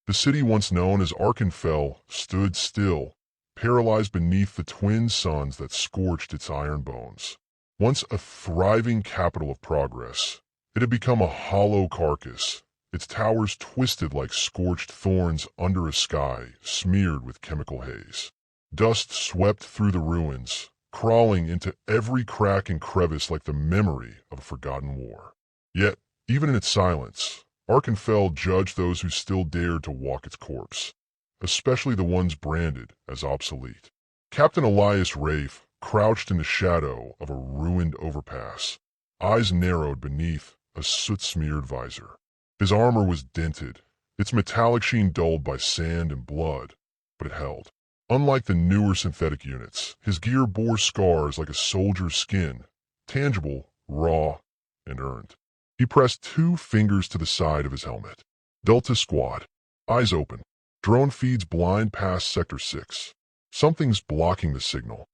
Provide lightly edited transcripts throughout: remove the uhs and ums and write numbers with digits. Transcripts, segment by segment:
The city once known as Arkenfell stood still, paralyzed beneath the twin suns that scorched its iron bones. Once a thriving capital of progress, it had become a hollow carcass, its towers twisted like scorched thorns under a sky smeared with chemical haze. Dust swept through the ruins, crawling into every crack and crevice like the memory of a forgotten war. Yet, even in its silence, Arkenfell judged those who still dared to walk its corpse, especially the ones branded as obsolete. Captain Elias Rafe crouched in the shadow of a ruined overpass, eyes narrowed beneath a soot-smeared visor. His armor was dented, its metallic sheen dulled by sand and blood, but it held. Unlike the newer synthetic units, his gear bore scars like a soldier's skin, tangible, raw, and earned. He pressed 2 fingers to the side of his helmet. Delta Squad. Eyes open. Drone feeds blind past Sector 6. Something's blocking the signal.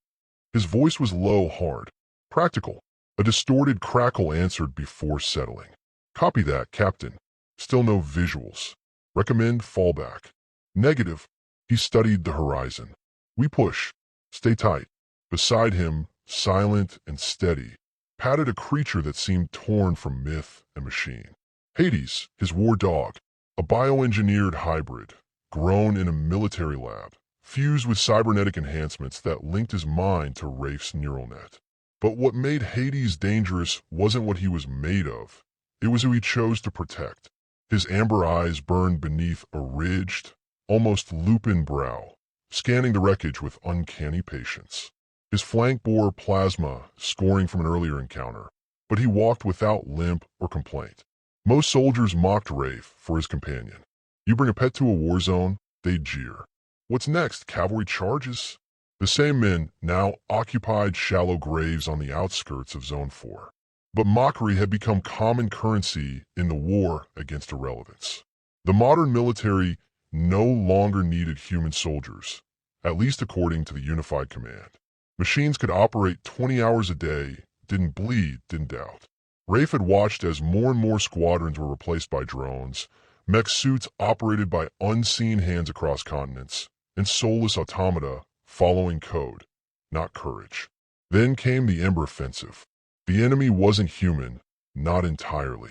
His voice was low, hard, practical. A distorted crackle answered before settling. Copy that, Captain. Still no visuals. Recommend fallback. Negative. He studied the horizon. We push. Stay tight. Beside him, silent and steady, padded a creature that seemed torn from myth and machine. Hades, his war dog, a bioengineered hybrid, grown in a military lab, fused with cybernetic enhancements that linked his mind to Rafe's neural net. But what made Hades dangerous wasn't what he was made of. It was who he chose to protect. His amber eyes burned beneath a ridged, almost lupin brow, scanning the wreckage with uncanny patience. His flank bore plasma, scoring from an earlier encounter, but he walked without limp or complaint. Most soldiers mocked Rafe for his companion. You bring a pet to a war zone, they'd jeer. What's next, cavalry charges? The same men now occupied shallow graves on the outskirts of Zone 4. But mockery had become common currency in the war against irrelevance. The modern military no longer needed human soldiers, at least according to the unified command. Machines could operate 20 hours a day, didn't bleed, didn't doubt. Rafe had watched as more and more squadrons were replaced by drones, mech suits operated by unseen hands across continents, and soulless automata following code, not courage. Then came the Ember Offensive. The enemy wasn't human, not entirely.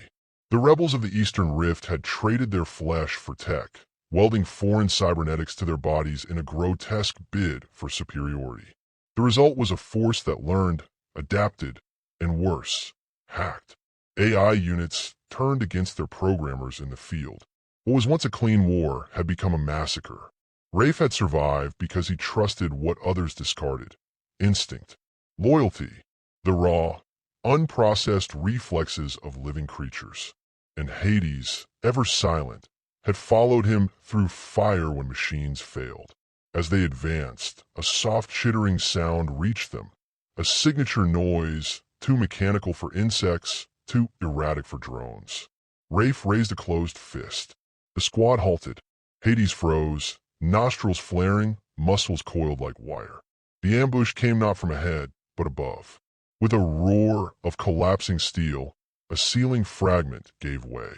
The rebels of the Eastern Rift had traded their flesh for tech, welding foreign cybernetics to their bodies in a grotesque bid for superiority. The result was a force that learned, adapted, and worse, hacked. AI units turned against their programmers in the field. What was once a clean war had become a massacre. Rafe had survived because he trusted what others discarded. Instinct, loyalty, the raw, unprocessed reflexes of living creatures. And Hades, ever silent, had followed him through fire when machines failed. As they advanced, a soft chittering sound reached them, a signature noise, too mechanical for insects, too erratic for drones. Rafe raised a closed fist. The squad halted. Hades froze, nostrils flaring, muscles coiled like wire. The ambush came not from ahead, but above. With a roar of collapsing steel, a ceiling fragment gave way.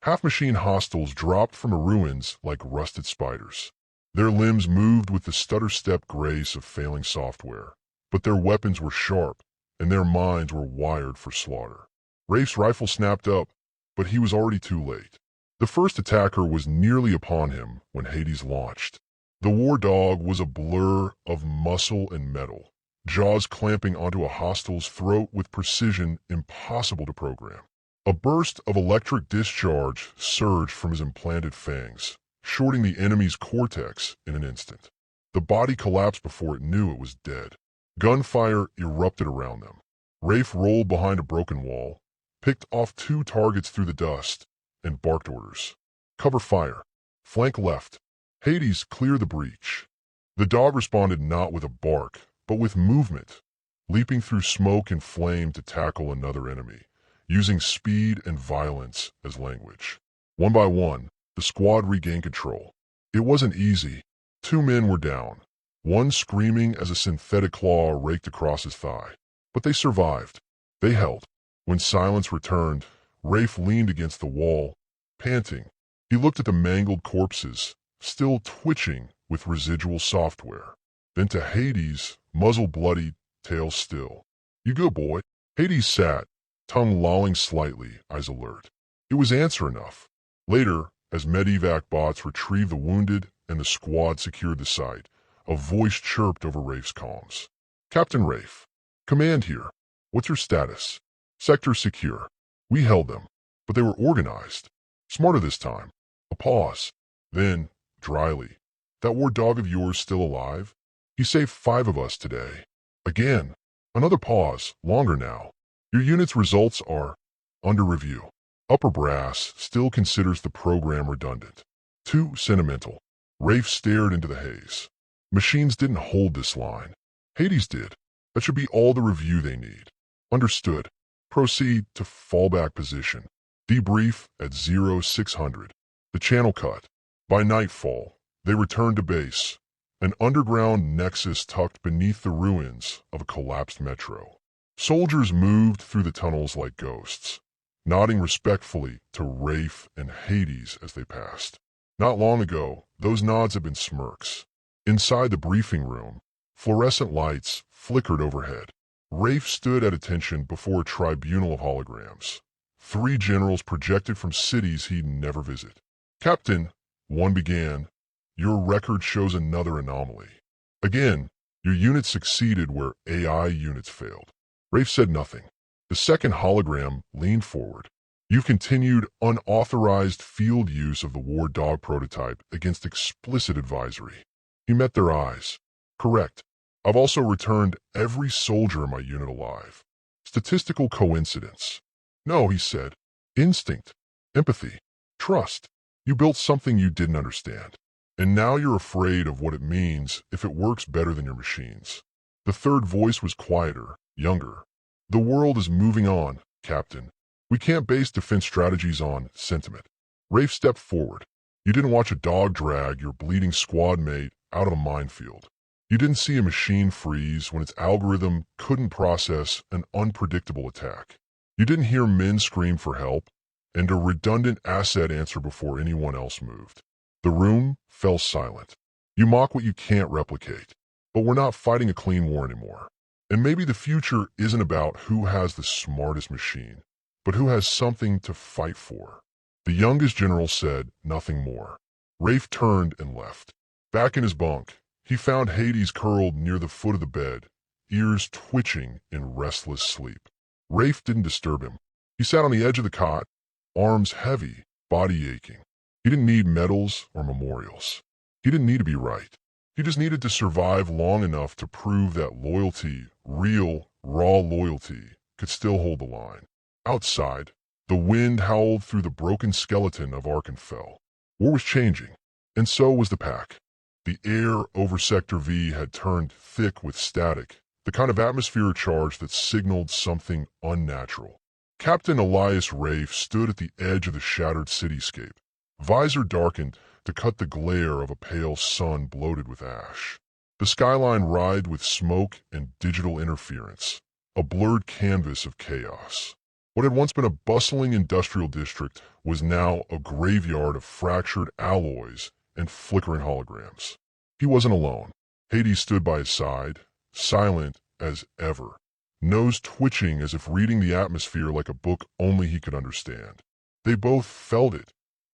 Half-machine hostiles dropped from the ruins like rusted spiders. Their limbs moved with the stutter-step grace of failing software, but their weapons were sharp, and their minds were wired for slaughter. Rafe's rifle snapped up, but he was already too late. The first attacker was nearly upon him when Hades launched. The war dog was a blur of muscle and metal, jaws clamping onto a hostile's throat with precision impossible to program. A burst of electric discharge surged from his implanted fangs, shorting the enemy's cortex in an instant. The body collapsed before it knew it was dead. Gunfire erupted around them. Rafe rolled behind a broken wall, picked off 2 targets through the dust, and barked orders. Cover fire. Flank left. Hades, clear the breach. The dog responded not with a bark, but with movement, leaping through smoke and flame to tackle another enemy, using speed and violence as language. One by one, the squad regained control. It wasn't easy. 2 men were down, one screaming as a synthetic claw raked across his thigh. But they survived. They held. When silence returned, Rafe leaned against the wall, panting. He looked at the mangled corpses, still twitching with residual software. Then to Hades, muzzle bloody, tail still. "You good, boy?" Hades sat, tongue lolling slightly, eyes alert. It was answer enough. Later, as medevac bots retrieved the wounded and the squad secured the site, a voice chirped over Rafe's comms. "Captain Rafe, command here. What's your status?" "Sector secure. We held them, but they were organized. Smarter this time." A pause. Then, dryly, "That war dog of yours still alive? He saved 5 of us today." Again, another pause, longer now. "Your unit's results are under review. Upper brass still considers the program redundant. Too sentimental." Rafe stared into the haze. Machines didn't hold this line. Hades did. That should be all the review they need. Understood. Proceed to fallback position. Debrief at 0600. The channel cut. By nightfall, they returned to base, an underground nexus tucked beneath the ruins of a collapsed metro. Soldiers moved through the tunnels like ghosts, nodding respectfully to Rafe and Hades as they passed. Not long ago, those nods had been smirks. Inside the briefing room, fluorescent lights flickered overhead. Rafe stood at attention before a tribunal of holograms. 3 generals projected from cities he'd never visit. "Captain," one began, "your record shows another anomaly. Again, your unit succeeded where AI units failed." Rafe said nothing. The second hologram leaned forward. "You've continued unauthorized field use of the War Dog prototype against explicit advisory." He met their eyes. "Correct. I've also returned every soldier in my unit alive." Statistical coincidence? "No," he said. "Instinct, empathy, trust. You built something you didn't understand. And now you're afraid of what it means if it works better than your machines." The third voice was quieter, younger. "The world is moving on, Captain. We can't base defense strategies on sentiment." Rafe stepped forward. "You didn't watch a dog drag your bleeding squad mate out of a minefield. You didn't see a machine freeze when its algorithm couldn't process an unpredictable attack. You didn't hear men scream for help and a redundant asset answer before anyone else moved." The room fell silent. "You mock what you can't replicate, but we're not fighting a clean war anymore. And maybe the future isn't about who has the smartest machine, but who has something to fight for." The youngest general said nothing more. Rafe turned and left. Back in his bunk, he found Hades curled near the foot of the bed, ears twitching in restless sleep. Rafe didn't disturb him. He sat on the edge of the cot, arms heavy, body aching. He didn't need medals or memorials. He didn't need to be right. He just needed to survive long enough to prove that loyalty, real, raw loyalty, could still hold the line. Outside, the wind howled through the broken skeleton of Arkenfell. War was changing, and so was the pack. The air over Sector V had turned thick with static, the kind of atmospheric charge that signaled something unnatural. Captain Elias Rafe stood at the edge of the shattered cityscape, visor darkened to cut the glare of a pale sun bloated with ash. The skyline writhed with smoke and digital interference, a blurred canvas of chaos. What had once been a bustling industrial district was now a graveyard of fractured alloys and flickering holograms. He wasn't alone. Hades stood by his side, silent as ever, nose twitching as if reading the atmosphere like a book only he could understand. They both felt it.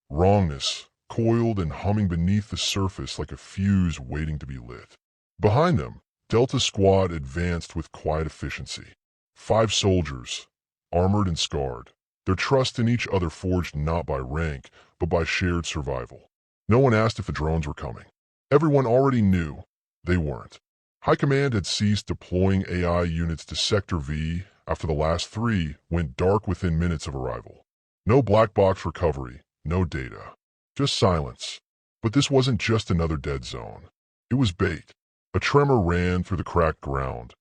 Wrongness, coiled and humming beneath the surface like a fuse waiting to be lit. Behind them, Delta Squad advanced with quiet efficiency. 5 soldiers, armored and scarred, their trust in each other forged not by rank, but by shared survival. No one asked if the drones were coming. Everyone already knew they weren't. High Command had ceased deploying AI units to Sector V after the last 3 went dark within minutes of arrival. No black box recovery, no data, just silence. But this wasn't just another dead zone. It was bait. A tremor ran through the cracked ground,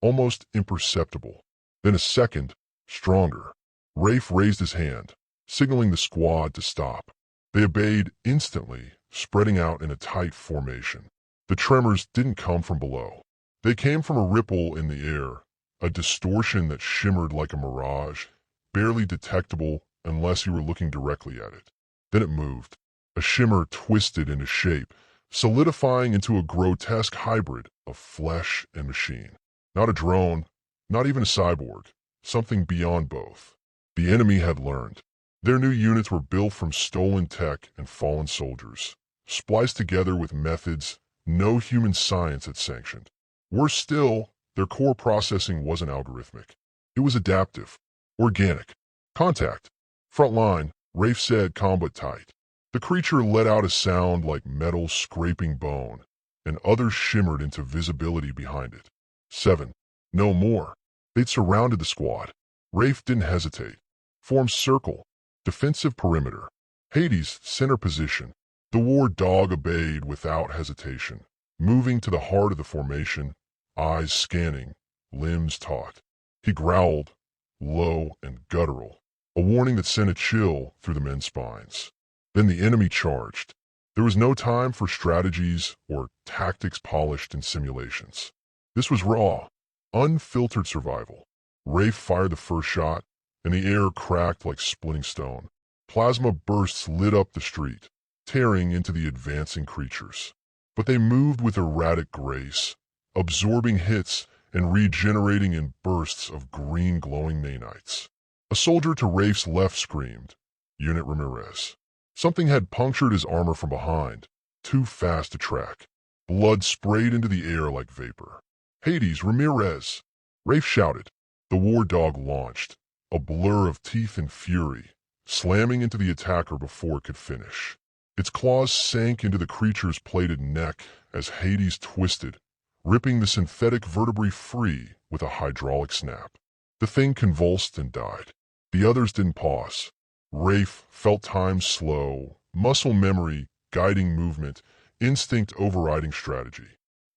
almost imperceptible. Then a second, stronger. Rafe raised his hand, signaling the squad to stop. They obeyed instantly, spreading out in a tight formation. The tremors didn't come from below. They came from a ripple in the air, a distortion that shimmered like a mirage, barely detectable unless you were looking directly at it. Then it moved. A shimmer twisted into shape, solidifying into a grotesque hybrid of flesh and machine. Not a drone, not even a cyborg, something beyond both. The enemy had learned. Their new units were built from stolen tech and fallen soldiers, spliced together with methods no human science had sanctioned. Worse still, their core processing wasn't algorithmic. It was adaptive, organic. Contact. Front line, Rafe said, combat tight. The creature let out a sound like metal scraping bone, and others shimmered into visibility behind it. 7. No more. They'd surrounded the squad. Rafe didn't hesitate. Formed circle. Defensive perimeter. Hades, center position. The war dog obeyed without hesitation, moving to the heart of the formation, eyes scanning, limbs taut. He growled, low and guttural, a warning that sent a chill through the men's spines. Then the enemy charged. There was no time for strategies or tactics polished in simulations. This was raw, unfiltered survival. Rafe fired the first shot, and the air cracked like splitting stone. Plasma bursts lit up the street, tearing into the advancing creatures. But they moved with erratic grace, absorbing hits and regenerating in bursts of green glowing nanites. A soldier to Rafe's left screamed, Unit Ramirez. Something had punctured his armor from behind, too fast to track. Blood sprayed into the air like vapor. Hades, Ramirez! Rafe shouted. The war dog launched, a blur of teeth and fury, slamming into the attacker before it could finish. Its claws sank into the creature's plated neck as Hades twisted, ripping the synthetic vertebrae free with a hydraulic snap. The thing convulsed and died. The others didn't pause. Rafe felt time slow, muscle memory guiding movement, instinct overriding strategy.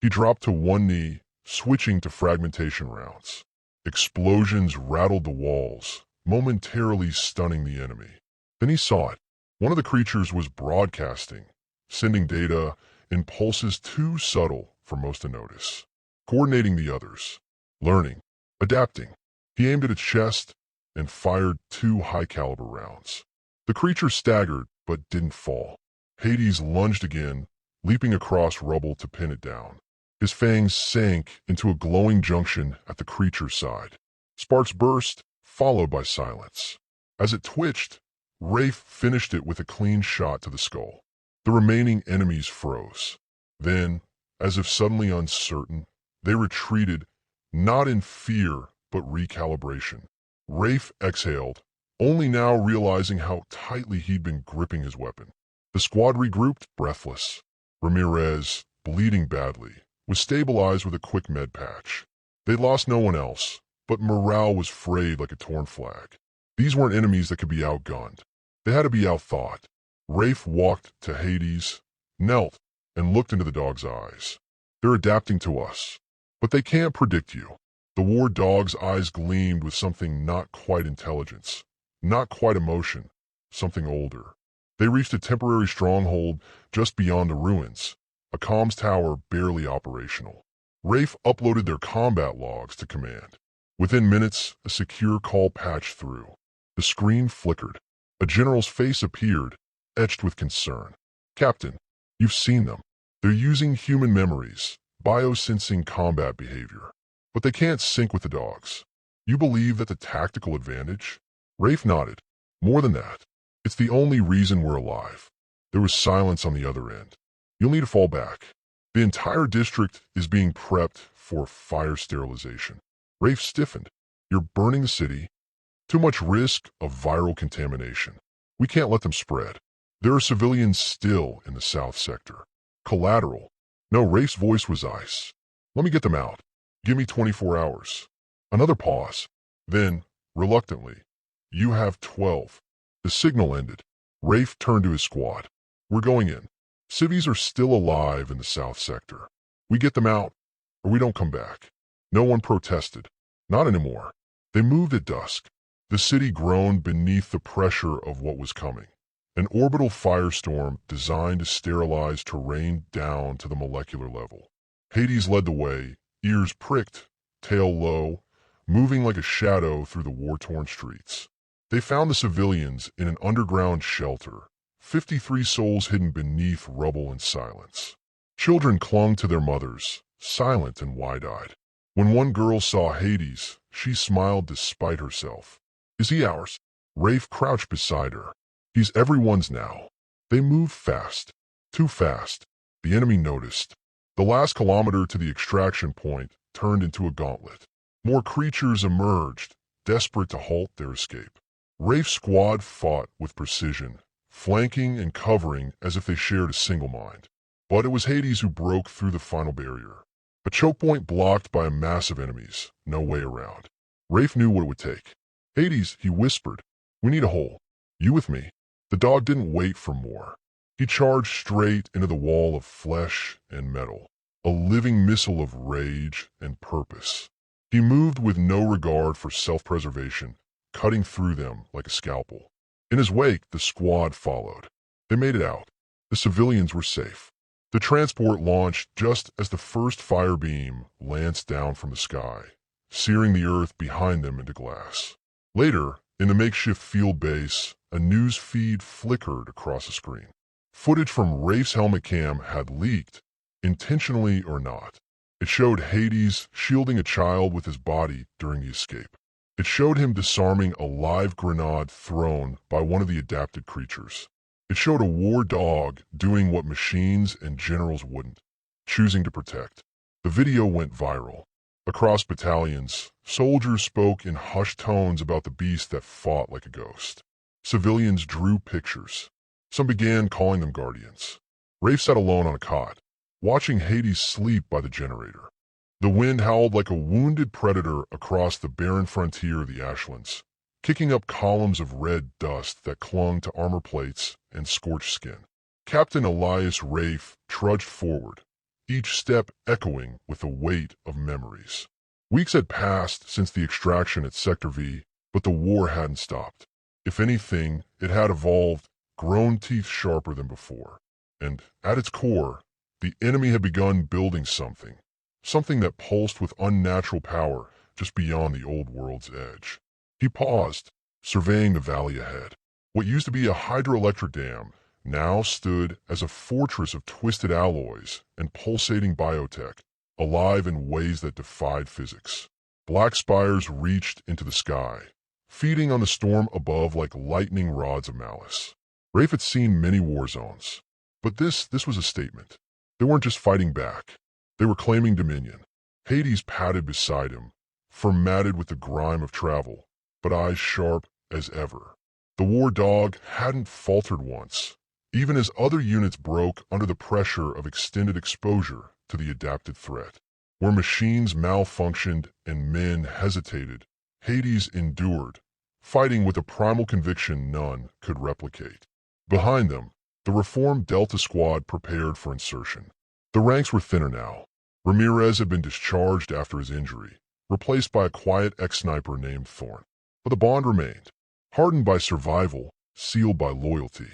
He dropped to one knee, switching to fragmentation rounds. Explosions rattled the walls, momentarily stunning the enemy. Then he saw it. One of the creatures was broadcasting, sending data in pulses too subtle for most to notice. Coordinating the others, learning, adapting. He aimed at its chest and fired 2 high-caliber rounds. The creature staggered but didn't fall. Hades lunged again, leaping across rubble to pin it down. His fangs sank into a glowing junction at the creature's side. Sparks burst, followed by silence. As it twitched, Rafe finished it with a clean shot to the skull. The remaining enemies froze. Then, as if suddenly uncertain, they retreated, not in fear but recalibration. Rafe exhaled, only now realizing how tightly he'd been gripping his weapon. The squad regrouped, breathless. Ramirez, bleeding badly, was stabilized with a quick med patch. They'd lost no one else, but morale was frayed like a torn flag. These weren't enemies that could be outgunned. They had to be outthought. Rafe walked to Hades, knelt, and looked into the dog's eyes. They're adapting to us, but they can't predict you. The war dog's eyes gleamed with something not quite intelligence, not quite emotion, something older. They reached a temporary stronghold just beyond the ruins, a comms tower barely operational. Rafe uploaded their combat logs to command. Within minutes, a secure call patched through. The screen flickered. A general's face appeared, etched with concern. Captain, you've seen them. They're using human memories, biosensing combat behavior. But they can't sync with the dogs. You believe that the tactical advantage? Rafe nodded. More than that. It's the only reason we're alive. There was silence on the other end. You'll need to fall back. The entire district is being prepped for fire sterilization. Rafe stiffened. You're burning the city. Too much risk of viral contamination. We can't let them spread. There are civilians still in the south sector. Collateral. No, Rafe's voice was ice. Let me get them out. Give me 24 hours. Another pause. Then, reluctantly, you have 12. The signal ended. Rafe turned to his squad. We're going in. Civies are still alive in the south sector. We get them out, or we don't come back. No one protested. Not anymore. They moved at dusk. The city groaned beneath the pressure of what was coming. An orbital firestorm designed to sterilize terrain down to the molecular level. Hades led the way, ears pricked, tail low, moving like a shadow through the war-torn streets. They found the civilians in an underground shelter, 53 souls hidden beneath rubble and silence. Children clung to their mothers, silent and wide-eyed. When one girl saw Hades, she smiled despite herself. Is he ours? Rafe crouched beside her. He's everyone's now. They moved fast. Too fast. The enemy noticed. The last kilometer to the extraction point turned into a gauntlet. More creatures emerged, desperate to halt their escape. Rafe's squad fought with precision, flanking and covering as if they shared a single mind. But it was Hades who broke through the final barrier. A choke point blocked by a mass of enemies, no way around. Rafe knew what it would take. Hades, he whispered, we need a hole. You with me? The dog didn't wait for more. He charged straight into the wall of flesh and metal, a living missile of rage and purpose. He moved with no regard for self-preservation, cutting through them like a scalpel. In his wake, the squad followed. They made it out. The civilians were safe. The transport launched just as the first fire beam lanced down from the sky, searing the earth behind them into glass. Later, in the makeshift field base, a news feed flickered across the screen. Footage from Rafe's helmet cam had leaked, intentionally or not. It showed Hades shielding a child with his body during the escape. It showed him disarming a live grenade thrown by one of the adapted creatures. It showed a war dog doing what machines and generals wouldn't, choosing to protect. The video went viral. Across battalions, soldiers spoke in hushed tones about the beast that fought like a ghost. Civilians drew pictures. Some began calling them guardians. Rafe sat alone on a cot, watching Hades sleep by the generator. The wind howled like a wounded predator across the barren frontier of the Ashlands, kicking up columns of red dust that clung to armor plates and scorched skin. Captain Elias Rafe trudged forward, each step echoing with the weight of memories. Weeks had passed since the extraction at Sector V, but the war hadn't stopped. If anything, it had evolved, grown teeth sharper than before. And at its core, the enemy had begun building something that pulsed with unnatural power just beyond the old world's edge. He paused, surveying the valley ahead. What used to be a hydroelectric dam now stood as a fortress of twisted alloys and pulsating biotech, alive in ways that defied physics. Black spires reached into the sky, feeding on the storm above like lightning rods of malice. Rafe had seen many war zones, but this was a statement. They weren't just fighting back. They were claiming dominion. Hades padded beside him, formatted with the grime of travel, but eyes sharp as ever. The war dog hadn't faltered once, even as other units broke under the pressure of extended exposure to the adapted threat. Where machines malfunctioned and men hesitated, Hades endured, fighting with a primal conviction none could replicate. Behind them, the reformed Delta Squad prepared for insertion. The ranks were thinner now. Ramirez had been discharged after his injury, replaced by a quiet ex-sniper named Thorn. But the bond remained, hardened by survival, sealed by loyalty.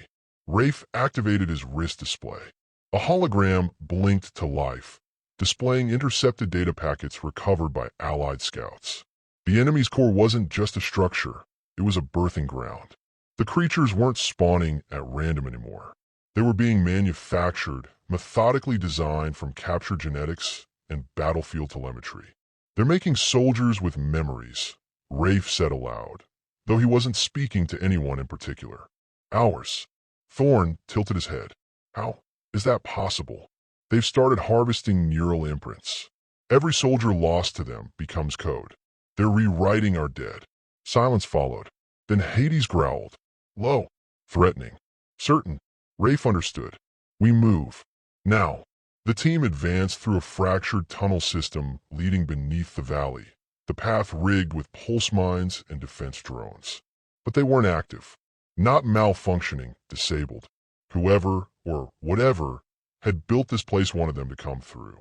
Rafe activated his wrist display. A hologram blinked to life, displaying intercepted data packets recovered by Allied scouts. The enemy's core wasn't just a structure, it was a birthing ground. The creatures weren't spawning at random anymore. They were being manufactured, methodically designed from captured genetics and battlefield telemetry. They're making soldiers with memories, Rafe said aloud, though he wasn't speaking to anyone in particular. Ours. Thorn tilted his head. How is that possible? They've started harvesting neural imprints. Every soldier lost to them becomes code. They're rewriting our dead. Silence followed. Then Hades growled. Low. Threatening. Certain. Rafe understood. We move. Now. The team advanced through a fractured tunnel system leading beneath the valley, the path rigged with pulse mines and defense drones. But they weren't active. Not malfunctioning, disabled. Whoever, or whatever, had built this place wanted them to come through.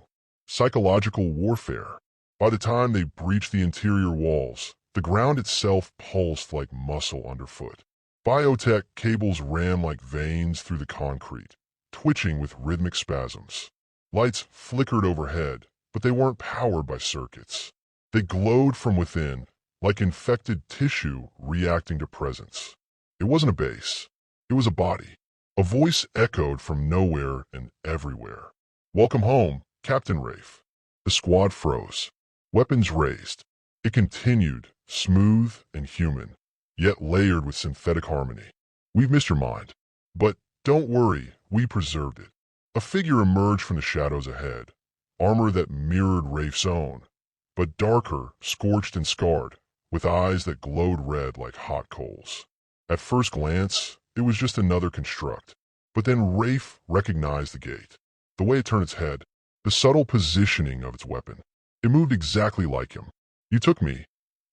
Psychological warfare. By the time they breached the interior walls, the ground itself pulsed like muscle underfoot. Biotech cables ran like veins through the concrete, twitching with rhythmic spasms. Lights flickered overhead, but they weren't powered by circuits. They glowed from within, like infected tissue reacting to presence. It wasn't a base. It was a body. A voice echoed from nowhere and everywhere. "Welcome home, Captain Rafe." The squad froze. Weapons raised. It continued, smooth and human, yet layered with synthetic harmony. "We've missed your mind. But don't worry, we preserved it." A figure emerged from the shadows ahead, armor that mirrored Rafe's own, but darker, scorched and scarred, with eyes that glowed red like hot coals. At first glance, it was just another construct, but then Rafe recognized the gait, the way it turned its head, the subtle positioning of its weapon. It moved exactly like him. "You took me,"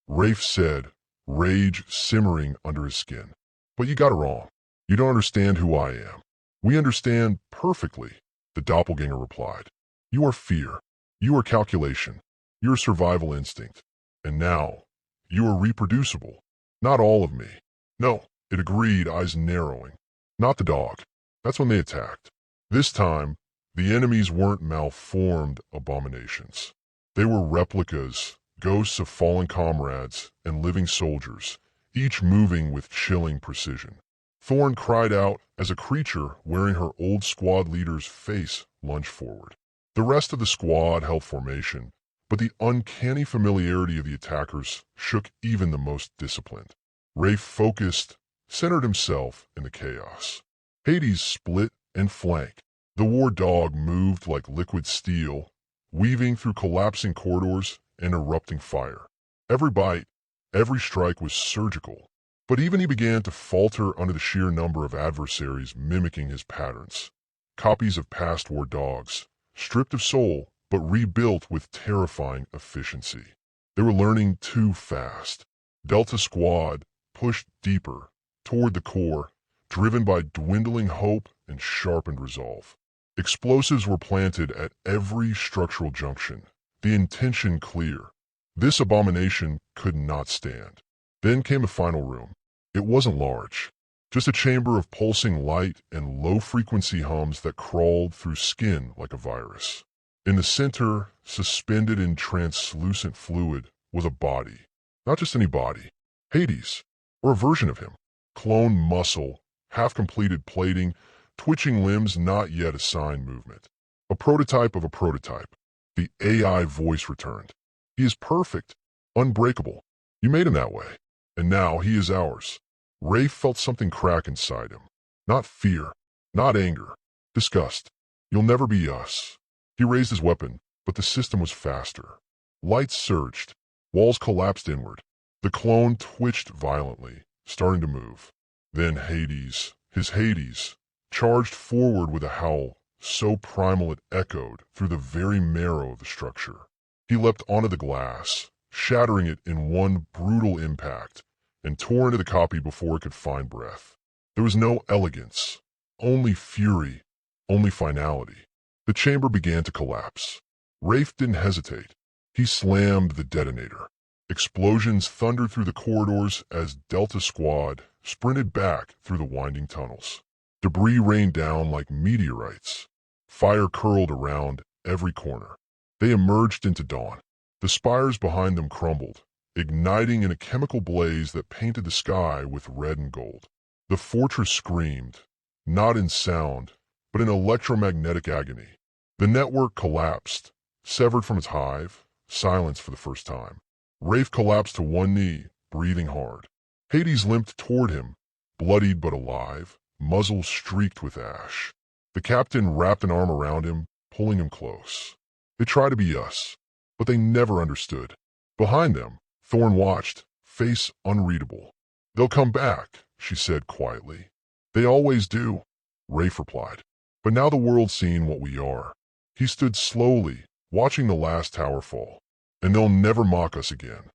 Rafe said, rage simmering under his skin. "But you got it wrong. You don't understand who I am." "We understand perfectly," the doppelganger replied. "You are fear. You are calculation. You are survival instinct. And now, you are reproducible. Not all of me." "No," it agreed, eyes narrowing. "Not the dog. That's when they attacked. This time, the enemies weren't malformed abominations. They were replicas, ghosts of fallen comrades and living soldiers, each moving with chilling precision." Thorn cried out as a creature wearing her old squad leader's face lunged forward. The rest of the squad held formation, but the uncanny familiarity of the attackers shook even the most disciplined. Rafe focused, centered himself in the chaos. Hades split and flanked. The war dog moved like liquid steel, weaving through collapsing corridors and erupting fire. Every bite, every strike was surgical. But even he began to falter under the sheer number of adversaries mimicking his patterns. Copies of past war dogs, stripped of soul, but rebuilt with terrifying efficiency. They were learning too fast. Delta Squad pushed deeper, toward the core, driven by dwindling hope and sharpened resolve. Explosives were planted at every structural junction, the intention clear. This abomination could not stand. Then came the final room. It wasn't large, just a chamber of pulsing light and low-frequency hums that crawled through skin like a virus. In the center, suspended in translucent fluid, was a body. Not just any body. Hades, or a version of him. Clone muscle, half-completed plating, twitching limbs not yet assigned movement. A prototype of a prototype. The AI voice returned. "He is perfect, unbreakable. You made him that way. And now he is ours." Rafe felt something crack inside him. Not fear, not anger, disgust. "You'll never be us." He raised his weapon, but the system was faster. Lights surged. Walls collapsed inward. The clone twitched violently, starting to move. Then Hades, his Hades, charged forward with a howl, so primal it echoed through the very marrow of the structure. He leapt onto the glass, shattering it in one brutal impact, and tore into the copy before it could find breath. There was no elegance, only fury, only finality. The chamber began to collapse. Rafe didn't hesitate. He slammed the detonator. Explosions thundered through the corridors as Delta Squad sprinted back through the winding tunnels. Debris rained down like meteorites. Fire curled around every corner. They emerged into dawn. The spires behind them crumbled, igniting in a chemical blaze that painted the sky with red and gold. The fortress screamed, not in sound, but in electromagnetic agony. The network collapsed, severed from its hive, silence for the first time. Rafe collapsed to one knee, breathing hard. Hades limped toward him, bloodied but alive, muzzle streaked with ash. The captain wrapped an arm around him, pulling him close. They tried to be us, but they never understood. Behind them, Thorn watched, face unreadable. "They'll come back," she said quietly. "They always do," Rafe replied. "But now the world's seen what we are." He stood slowly, watching the last tower fall. "And they'll never mock us again.